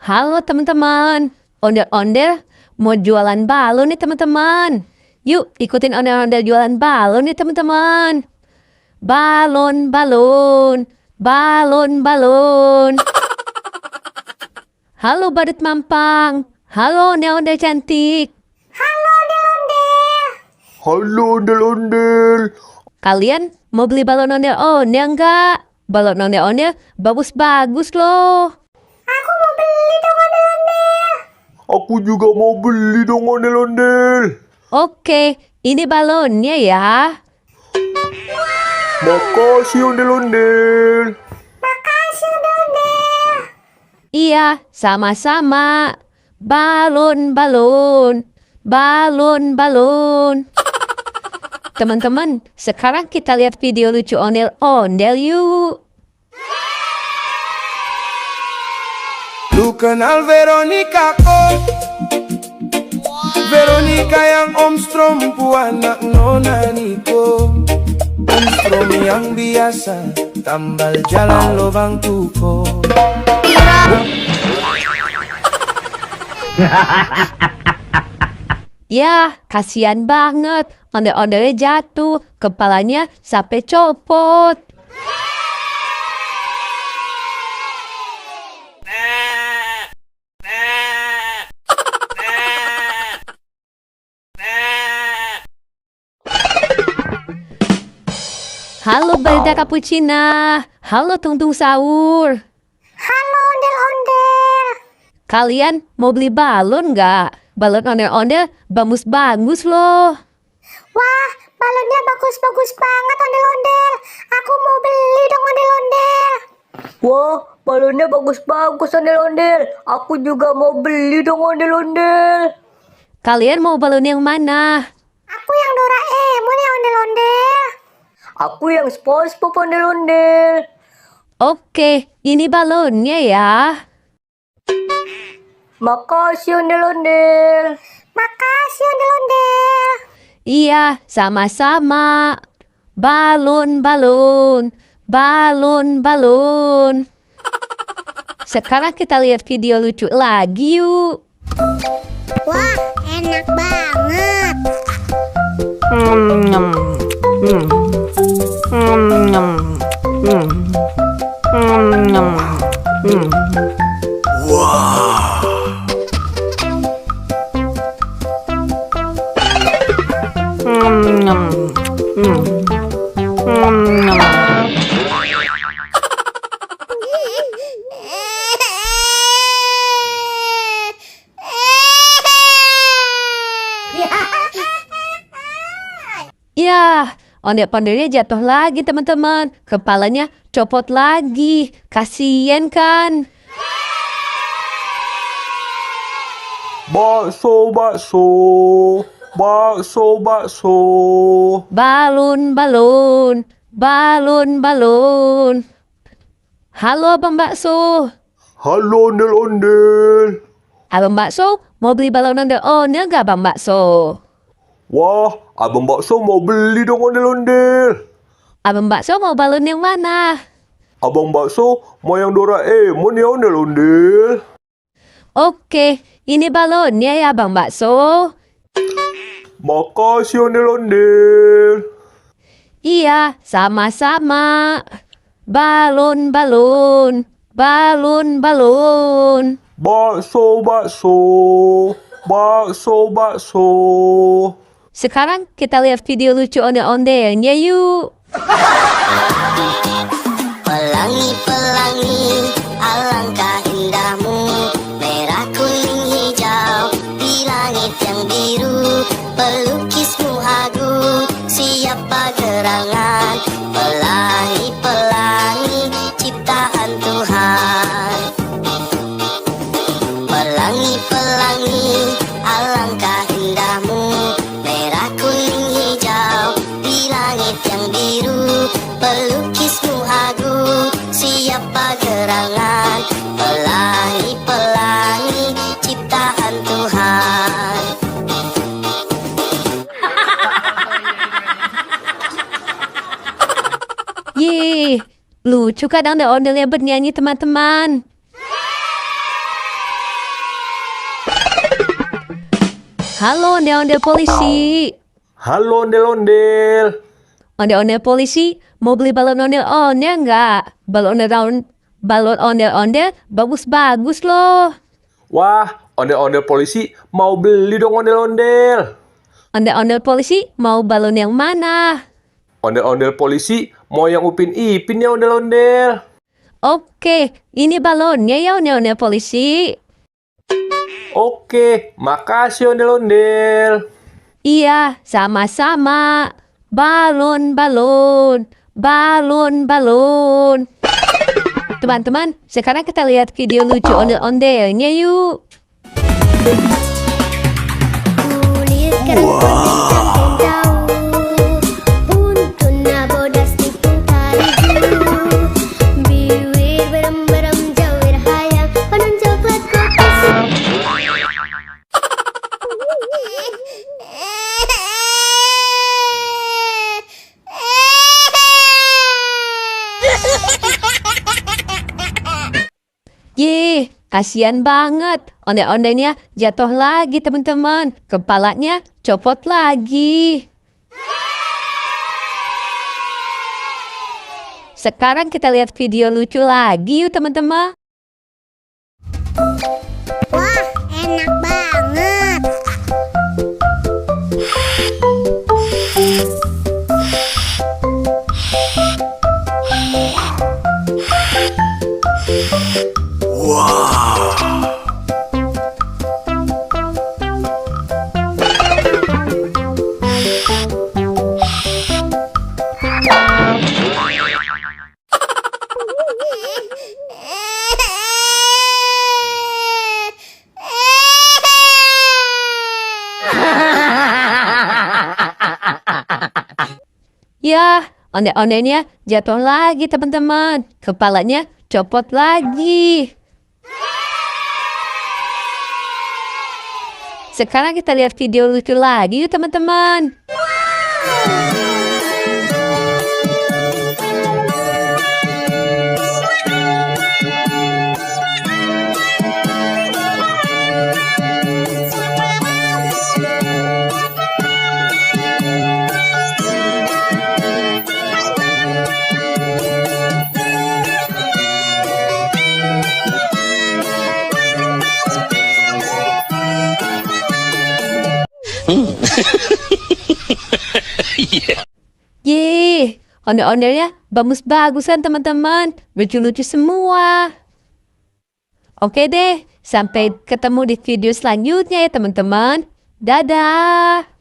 Halo teman-teman, ondel-ondel mau jualan balon nih teman-teman. Yuk ikutin ondel-ondel jualan balon nih teman-teman. Balon, balon, balon, balon. Halo badut mampang, halo ondel-ondel cantik. Halo ondel-ondel. Halo ondel-ondel. Kalian mau beli balon ondel-ondel enggak? Balon ondel-ondel bagus-bagus loh. Aku mau beli dong ondel-ondel. Aku juga mau beli dong ondel-ondel. Oke, ini balonnya ya. Makasih ondel-ondel. Makasih ondel-ondel. Iya, sama-sama. Balon, balon, balon, balon. Teman-teman, sekarang kita lihat video lucu ondel-ondel yuk. Lu kenal Veronica kok? Veronica yang Om Strom anak Nona Niko. Om Strom yang biasa tambal jalan lubang tuko. Ya, kasihan banget. Ondel-ondelnya jatuh, kepalanya sampai copot. Halo Belda Cappuccina, halo Tungtung Sahur. Halo ondel-ondel. Kalian mau beli balon nggak? Balon ondel-ondel bagus-bagus loh. Wah, balonnya bagus-bagus banget ondel-ondel. Aku mau beli dong ondel-ondel. Wah, balonnya bagus-bagus ondel-ondel. Aku juga mau beli dong ondel-ondel. Kalian mau balon yang mana? Aku yang Doraemon ya ondel-ondel. Aku yang SpongeBob ondel-ondel. Oke, ini balonnya ya. Makasih ondel-ondel. Makasih ondel-ondel. Iya, sama-sama. Balon, balon, balon, balon. Sekarang kita lihat video lucu lagi yuk. Wah, enak banget. Ya, ondel-ondelnya jatuh lagi teman-teman. Kepalanya copot lagi. Kasian kan? Bakso, bakso. Bakso, bakso. Balon, balon, balon, balon. Halo Abang Bakso. Halo ondel-ondel. Abang Bakso, mau beli balon ondel-ondel nggak Abang Bakso? Wah, abang bakso mau beli dong ondel-ondel. Abang Bakso mau balon yang mana? Abang bakso mau yang Doraemon ya ondel-ondel. Oke, ini balonnya ya Abang Bakso. Makasih ondel-ondel. Iya, sama-sama. Balon, balon, balon, balon. Bakso, bakso. Bakso, bakso. Sekarang kita lihat video lucu ondel-ondelnya yuk. Pelangi-pelangi, alangkah indahmu, merah kuning hijau, di langit yang biru, pelukismu hagu, siapa gerangan, pelangi-pelangi, ciptaan Tuhan. Pelangi-pelangi, alangkah indahmu, merah kuning hijau, di langit yang biru, pelukismu hagu, siapa gerangan, pelangi-pelangi, ciptaan Tuhan. Yeay, lucu kan ondel-ondelnya bernyanyi teman-teman. Halo, ondel-ondel polisi. Halo ondel-ondel. Ondel-ondel polisi, mau beli balon ondel-ondel nggak? Balon ondel-ondel bagus-bagus loh. Wah, ondel-ondel polisi mau beli dong ondel-ondel. Ondel-ondel polisi, mau balon yang mana? Ondel-ondel polisi mau yang Upin Ipin ya ondel-ondel. Oke, ini balonnya ya ondel-ondel polisi. Oke, makasih ondel-ondel. Iya, sama-sama. Balon, balon, balon, balon. Teman-teman, sekarang kita lihat video lucu ondel-ondelnya yuk. Kulit kerang campur daun, untuna bodas tikung kaliju, biwir berem-berem jawir hayang, panon coklat kopi. Ye, kasihan banget. Ondel-ondelnya jatuh lagi teman-teman. Kepalanya copot lagi. Sekarang kita lihat video lucu lagi yuk teman-teman. Wah, enak banget. Ya, ondel-ondelnya jatuh lagi teman-teman. Kepalanya copot lagi. Sekarang kita lihat video lucu lagi yuk teman-teman. Yeay, ondel-ondelnya bagus-bagusan teman-teman. Lucu-lucu semua. Oke deh, sampai ketemu di video selanjutnya ya teman-teman. Dadah.